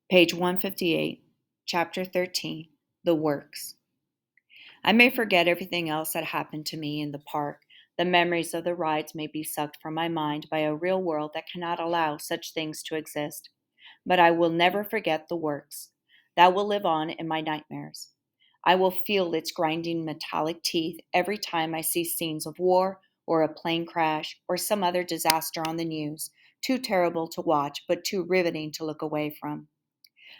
Page 158, Chapter 13, The Works. I may forget everything else that happened to me in the park. The memories of the rides may be sucked from my mind by a real world that cannot allow such things to exist. But I will never forget the Works. That will live on in my nightmares. I will feel its grinding metallic teeth every time I see scenes of war or a plane crash or some other disaster on the news, too terrible to watch but too riveting to look away from.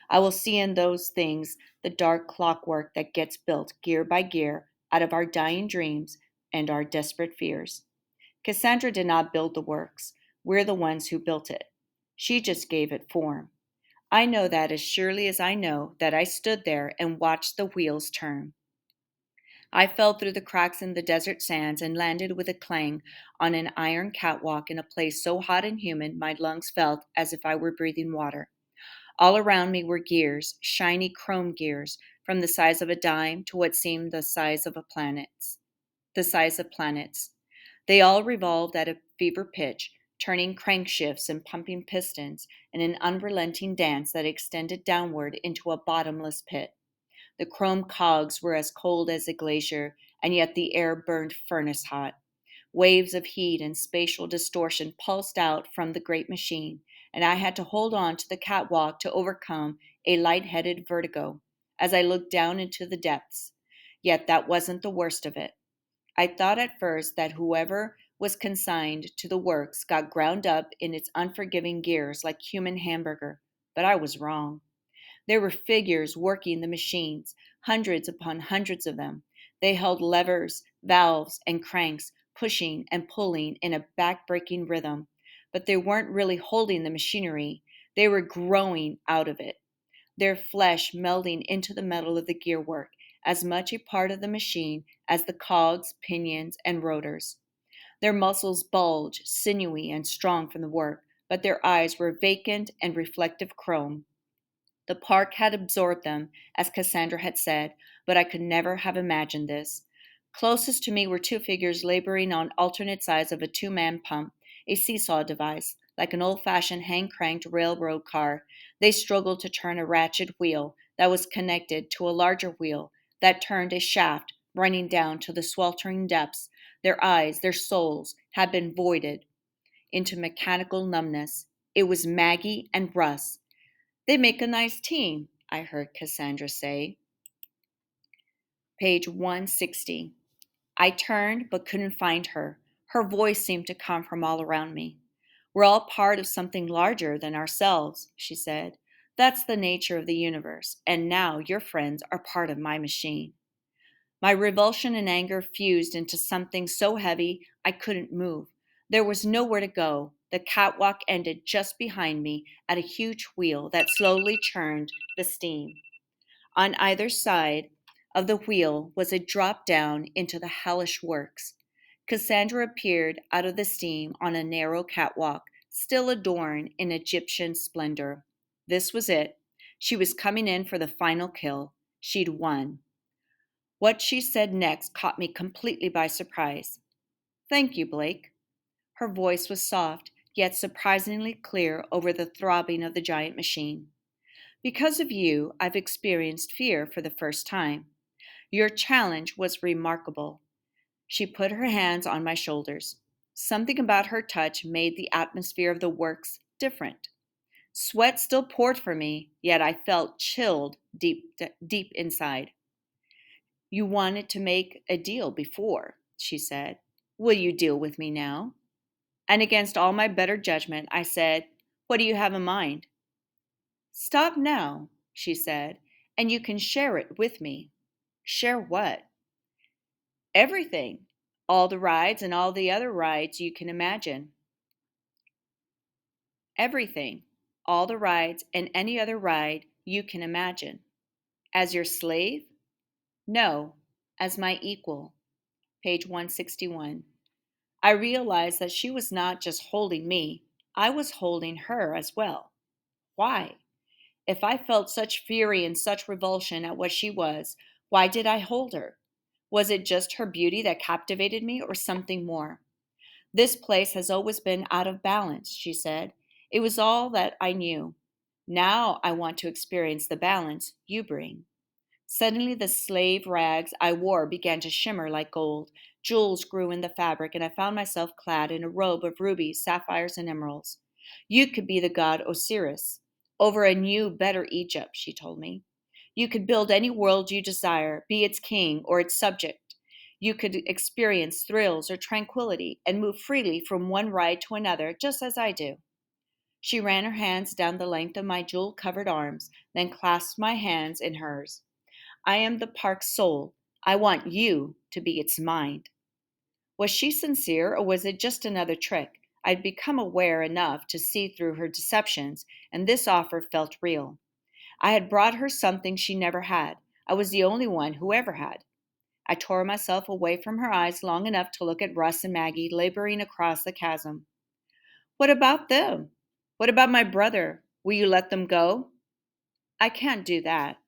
I will see in those things the dark clockwork that gets built gear by gear out of our dying dreams and our desperate fears. Cassandra did not build the works. We're the ones who built it. She just gave it form. I know that as surely as I know that I stood there and watched the wheels turn. I fell through the cracks in the desert sands and landed with a clang on an iron catwalk in a place so hot and humid my lungs felt as if I were breathing water. All around me were gears, shiny chrome gears, from the size of a dime to what seemed the size of planets. They all revolved at a fever pitch, turning crankshafts and pumping pistons in an unrelenting dance that extended downward into a bottomless pit. The chrome cogs were as cold as a glacier, and yet the air burned furnace hot. Waves of heat and spatial distortion pulsed out from the great machine, and I had to hold on to the catwalk to overcome a light-headed vertigo as I looked down into the depths. Yet that wasn't the worst of it. I thought at first that whoever was consigned to the works got ground up in its unforgiving gears like human hamburger, but I was wrong. There were figures working the machines, hundreds upon hundreds of them. They held levers, valves, and cranks, pushing and pulling in a back-breaking rhythm. But they weren't really holding the machinery. They were growing out of it, their flesh melding into the metal of the gearwork, as much a part of the machine as the cogs, pinions, and rotors. Their muscles bulged, sinewy and strong from the work, but their eyes were vacant and reflective chrome. The park had absorbed them, as Cassandra had said, but I could never have imagined this. Closest to me were two figures laboring on alternate sides of a two-man pump, a seesaw device, like an old-fashioned hand-cranked railroad car. They struggled to turn a ratchet wheel that was connected to a larger wheel that turned a shaft running down to the sweltering depths. Their eyes, their souls, had been voided into mechanical numbness. It was Maggie and Russ. "They make a nice team," I heard Cassandra say. Page 160. I turned but couldn't find her. Her voice seemed to come from all around me. "We're all part of something larger than ourselves," she said. "That's the nature of the universe, and now your friends are part of my machine." My revulsion and anger fused into something so heavy I couldn't move. There was nowhere to go. The catwalk ended just behind me at a huge wheel that slowly churned the steam. On either side of the wheel was a drop down into the hellish works. Cassandra appeared out of the steam on a narrow catwalk, still adorned in Egyptian splendor. This was it. She was coming in for the final kill. She'd won. What she said next caught me completely by surprise. "Thank you, Blake." Her voice was soft, yet surprisingly clear over the throbbing of the giant machine. "Because of you, I've experienced fear for the first time. Your challenge was remarkable." She put her hands on my shoulders. Something about her touch made the atmosphere of the works different. Sweat still poured from me, yet I felt chilled deep inside. "You wanted to make a deal before," she said. "Will you deal with me now?" And against all my better judgment, I said, "What do you have in mind?" "Stop now," she said, "and you can share it with me." "Share what?" "Everything. All the rides and all the other rides you can imagine." "Everything. All the rides and any other ride you can imagine." "As your slave?" "No, as my equal." Page 161. I realized that she was not just holding me, I was holding her as well. Why? If I felt such fury and such revulsion at what she was, why did I hold her? Was it just her beauty that captivated me or something more? "This place has always been out of balance," she said. It was all that I knew. Now I want to experience the balance you bring. Suddenly, the slave rags I wore began to shimmer like gold. Jewels grew in the fabric, and I found myself clad in a robe of rubies, sapphires, and emeralds. You could be the god Osiris over a new, better Egypt, she told me. You could build any world you desire, be its king or its subject. You could experience thrills or tranquility and move freely from one ride to another, just as I do. She ran her hands down the length of my jewel covered arms, then clasped my hands in hers. I am the park's soul. I want you to be its mind. Was she sincere, or was it just another trick? I'd become aware enough to see through her deceptions, and this offer felt real. I had brought her something she never had. I was the only one who ever had. I tore myself away from her eyes long enough to look at Russ and Maggie laboring across the chasm. What about them? What about my brother? Will you let them go? I can't do that.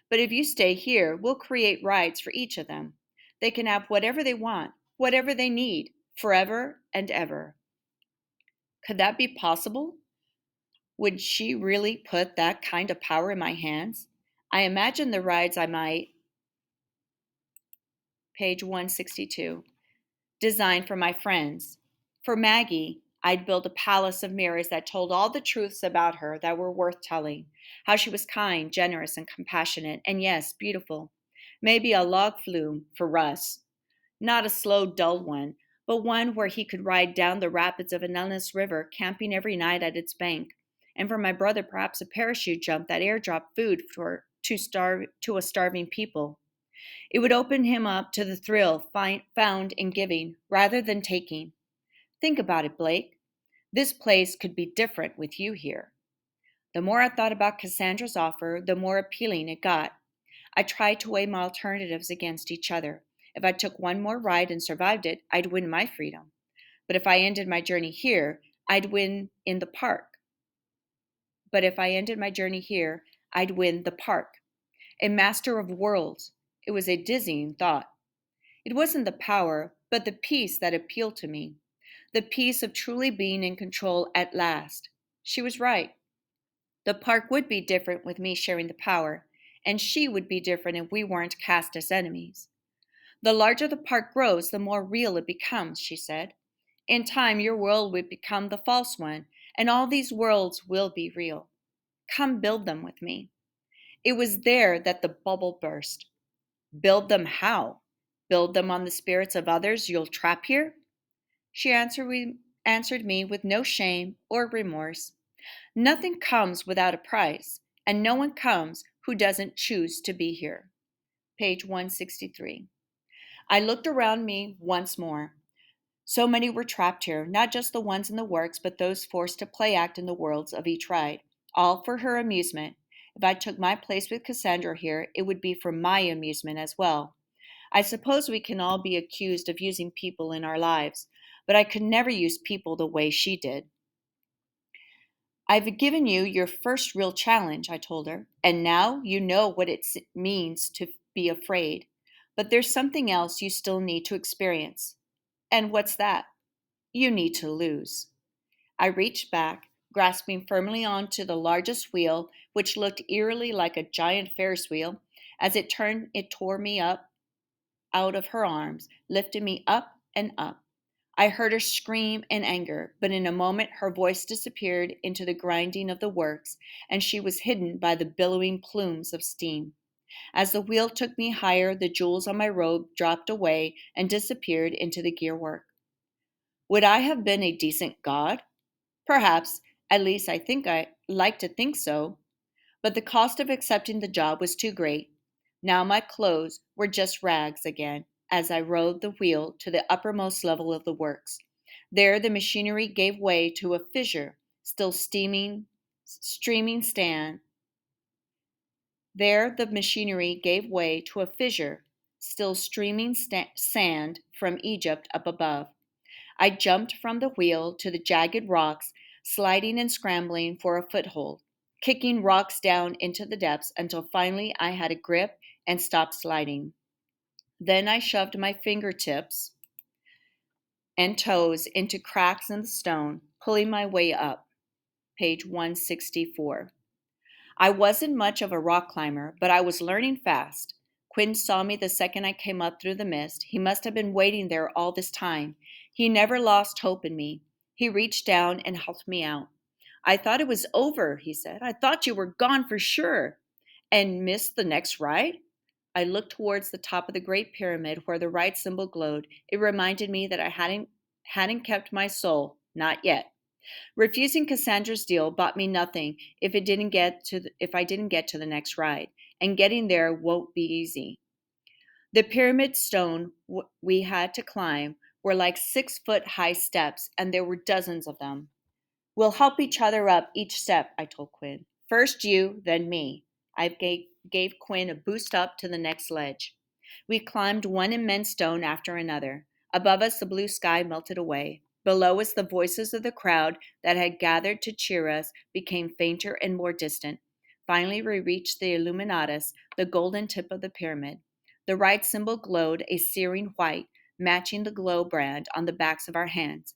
But if you stay here, we'll create rides for each of them. They can have whatever they want, whatever they need, forever and ever. Could that be possible? Would she really put that kind of power in my hands? I imagine the rides I might, page 162, design for my friends. For Maggie, I'd build a palace of mirrors that told all the truths about her that were worth telling. How she was kind, generous, and compassionate, and yes, beautiful. Maybe a log flume for Russ. Not a slow, dull one, but one where he could ride down the rapids of an endless river, camping every night at its bank. And for my brother, perhaps a parachute jump that airdropped food to a starving people. It would open him up to the thrill found in giving rather than taking. Think about it, Blake. This place could be different with you here. The more I thought about Cassandra's offer, the more appealing it got. I tried to weigh my alternatives against each other. If I took one more ride and survived it, I'd win my freedom. But if I ended my journey here, I'd win in the park. But if I ended my journey here, I'd win the park. A master of worlds. It was a dizzying thought. It wasn't the power, but the peace that appealed to me. The peace of truly being in control at last. She was right. The park would be different with me sharing the power, and she would be different if we weren't cast as enemies. The larger the park grows, the more real it becomes, she said. In time, your world will become the false one, and all these worlds will be real. Come build them with me. It was there that the bubble burst. Build them how? Build them on the spirits of others you'll trap here? She answered me with no shame or remorse. Nothing comes without a price, and no one comes who doesn't choose to be here. Page 163. I looked around me once more. So many were trapped here, not just the ones in the works, but those forced to play act in the worlds of each ride, all for her amusement. If I took my place with Cassandra here, it would be for my amusement as well. I suppose we can all be accused of using people in our lives, but I could never use people the way she did. I've given you your first real challenge, I told her, and now you know what it means to be afraid. But there's something else you still need to experience. And what's that? You need to lose. I reached back, grasping firmly onto the largest wheel, which looked eerily like a giant Ferris wheel. As it turned, it tore me up out of her arms, lifted me up and up. I heard her scream in anger, but in a moment her voice disappeared into the grinding of the works, and she was hidden by the billowing plumes of steam. As the wheel took me higher, the jewels on my robe dropped away and disappeared into the gearwork. Would I have been a decent god? Perhaps, at least I like to think so. But the cost of accepting the job was too great. Now my clothes were just rags again as I rode the wheel to the uppermost level of the works. There the machinery gave way to a fissure, still streaming stand. There the machinery gave way to a fissure, still streaming sand from Egypt up above. I jumped from the wheel to the jagged rocks, sliding and scrambling for a foothold, kicking rocks down into the depths until finally I had a grip and stopped sliding. Then I shoved my fingertips and toes into cracks in the stone, pulling my way up. Page 164. I wasn't much of a rock climber, but I was learning fast. Quinn saw me the second I came up through the mist. He must have been waiting there all this time. He never lost hope in me. He reached down and helped me out. I thought it was over, he said. I thought you were gone for sure. And missed the next ride? I looked towards the top of the Great Pyramid where the right symbol glowed. It reminded me that I hadn't kept my soul, not yet. Refusing Cassandra's deal bought me nothing if I didn't get to the next ride, and getting there won't be easy. The pyramid stone we had to climb were like 6 foot high steps, and there were dozens of them. We'll help each other up each step, I told Quinn. First you, then me. I gave Quinn a boost up to the next ledge. We climbed one immense stone after another. Above us, the blue sky melted away. Below us, the voices of the crowd that had gathered to cheer us became fainter and more distant. Finally, we reached the Illuminatus, the golden tip of the pyramid. The right symbol glowed a searing white, matching the glow brand on the backs of our hands.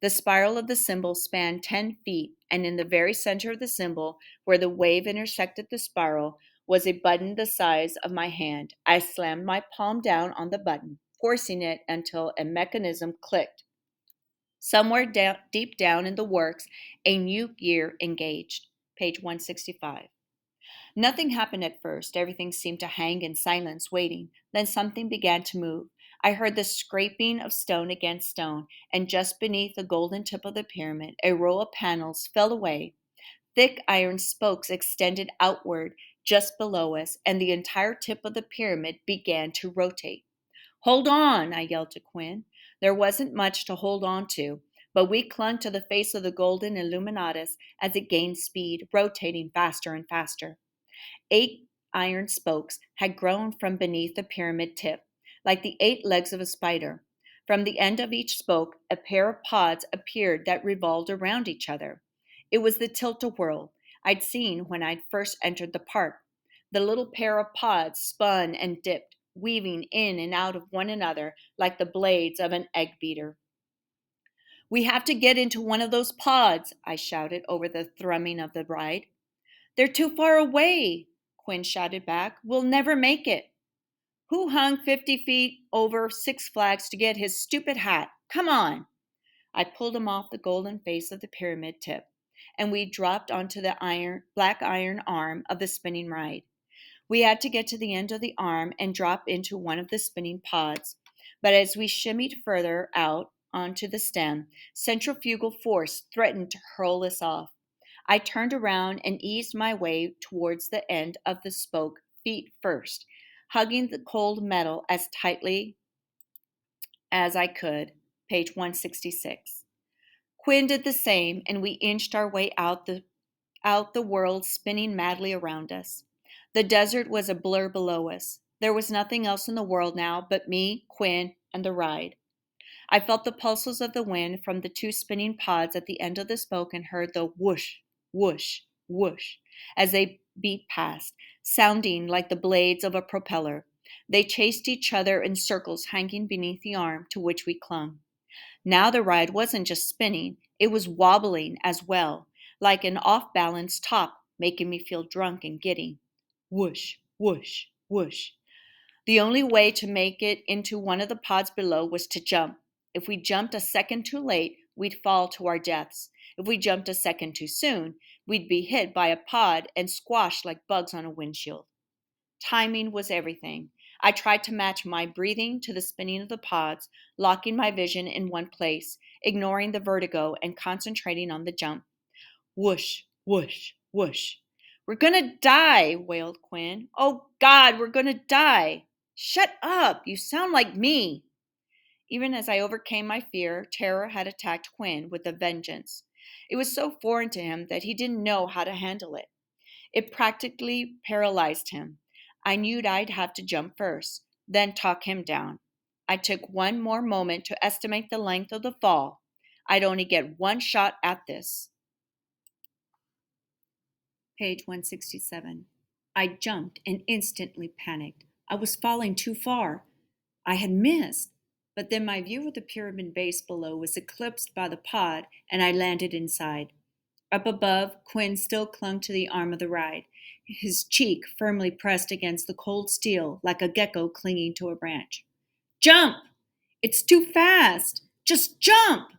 The spiral of the symbol spanned 10 feet, and in the very center of the symbol, where the wave intersected the spiral, was a button the size of my hand. I slammed my palm down on the button, forcing it until a mechanism clicked. Somewhere deep down in the works, a new gear engaged. Page 165. Nothing happened at first. Everything seemed to hang in silence, waiting. Then something began to move. I heard the scraping of stone against stone, and just beneath the golden tip of the pyramid, a row of panels fell away. Thick iron spokes extended outward just below us, and the entire tip of the pyramid began to rotate. Hold on, I yelled to Quinn. There wasn't much to hold on to, but we clung to the face of the golden illuminatus as it gained speed, rotating faster and faster. 8 iron spokes had grown from beneath the pyramid tip, like the 8 legs of a spider. From the end of each spoke, a pair of pods appeared that revolved around each other. It was the tilt-a-whirl I'd seen when I'd first entered the park. The little pair of pods spun and dipped, weaving in and out of one another like the blades of an egg beater. We have to get into one of those pods, I shouted over the thrumming of the ride. They're too far away, Quinn shouted back. We'll never make it. Who hung 50 feet over Six Flags to get his stupid hat? Come on. I pulled him off the golden face of the pyramid tip, and we dropped onto the black iron arm of the spinning ride. We had to get to the end of the arm and drop into one of the spinning pods. But as we shimmied further out onto the stem, centrifugal force threatened to hurl us off. I turned around and eased my way towards the end of the spoke, feet first, hugging the cold metal as tightly as I could. Page 166. Quinn did the same, and we inched our way out the world, spinning madly around us. The desert was a blur below us. There was nothing else in the world now but me, Quinn, and the ride. I felt the pulses of the wind from the 2 spinning pods at the end of the spoke and heard the whoosh, whoosh, whoosh as they beat past, sounding like the blades of a propeller. They chased each other in circles hanging beneath the arm to which we clung. Now the ride wasn't just spinning, it was wobbling as well, like an off-balance top, making me feel drunk and giddy. Whoosh, whoosh, whoosh. The only way to make it into one of the pods below was to jump. If we jumped a second too late, we'd fall to our deaths. If we jumped a second too soon, we'd be hit by a pod and squashed like bugs on a windshield. Timing was everything. I tried to match my breathing to the spinning of the pods, locking my vision in one place, ignoring the vertigo and concentrating on the jump. Whoosh, whoosh, whoosh. We're gonna die, wailed Quinn. Oh God, we're gonna die. Shut up, you sound like me. Even as I overcame my fear, terror had attacked Quinn with a vengeance. It was so foreign to him that he didn't know how to handle it. It practically paralyzed him. I knew I'd have to jump first, then talk him down. I took one more moment to estimate the length of the fall. I'd only get one shot at this. Page 167. I jumped and instantly panicked. I was falling too far. I had missed. But then my view of the pyramid base below was eclipsed by the pod, and I landed inside. Up above, Quinn still clung to the arm of the ride, his cheek firmly pressed against the cold steel like a gecko clinging to a branch. Jump! It's too fast! Just jump!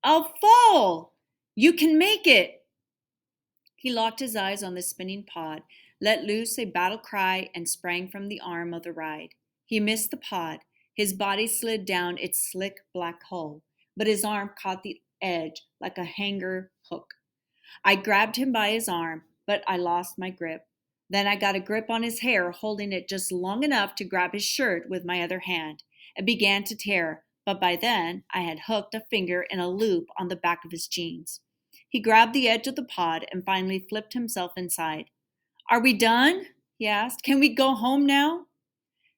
I'll fall! You can make it! He locked his eyes on the spinning pod, let loose a battle cry, and sprang from the arm of the ride. He missed the pod. His body slid down its slick black hull, but his arm caught the edge like a hanger hook. I grabbed him by his arm, but I lost my grip. Then I got a grip on his hair, holding it just long enough to grab his shirt with my other hand. It began to tear, but by then I had hooked a finger in a loop on the back of his jeans. He grabbed the edge of the pod and finally flipped himself inside. Are we done? He asked. Can we go home now?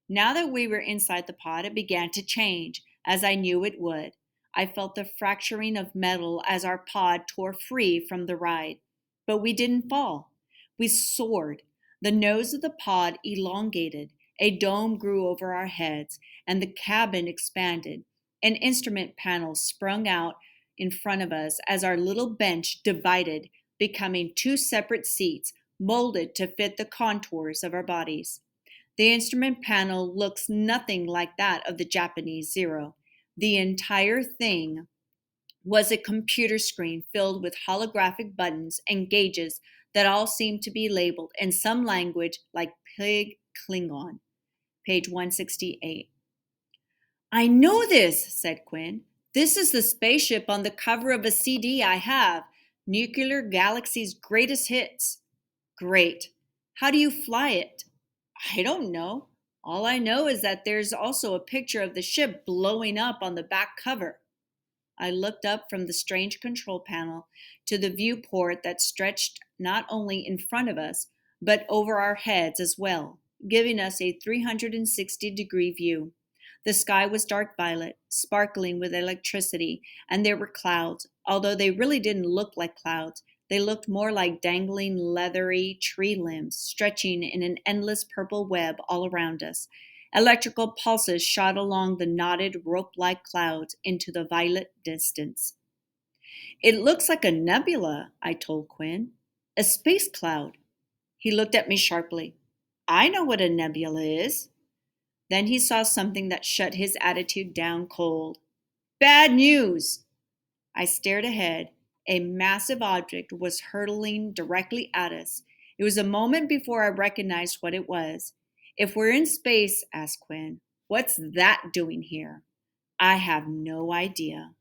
Now that we were inside the pod, it began to change, as I knew it would. I felt the fracturing of metal as our pod tore free from the ride. But we didn't fall. We soared. The nose of the pod elongated, a dome grew over our heads, and the cabin expanded. An instrument panel sprung out in front of us as our little bench divided, becoming two separate seats molded to fit the contours of our bodies. The instrument panel looks nothing like that of the Japanese Zero. The entire thing was a computer screen filled with holographic buttons and gauges that all seemed to be labeled in some language like Pig Klingon. Page 168. I know this, said Quinn. This is the spaceship on the cover of a CD I have, Nuclear Galaxy's Greatest Hits. Great. How do you fly it? I don't know. All I know is that there's also a picture of the ship blowing up on the back cover. I looked up from the strange control panel to the viewport that stretched not only in front of us, but over our heads as well, giving us a 360-degree view. The sky was dark violet, sparkling with electricity, and there were clouds, although they really didn't look like clouds. They looked more like dangling, leathery tree limbs stretching in an endless purple web all around us. Electrical pulses shot along the knotted, rope-like clouds into the violet distance. It looks like a nebula, I told Quinn. A space cloud. He looked at me sharply. I know what a nebula is. Then he saw something that shut his attitude down cold. Bad news! I stared ahead. A massive object was hurtling directly at us. It was a moment before I recognized what it was. If we're in space, asked Quinn, what's that doing here? I have no idea.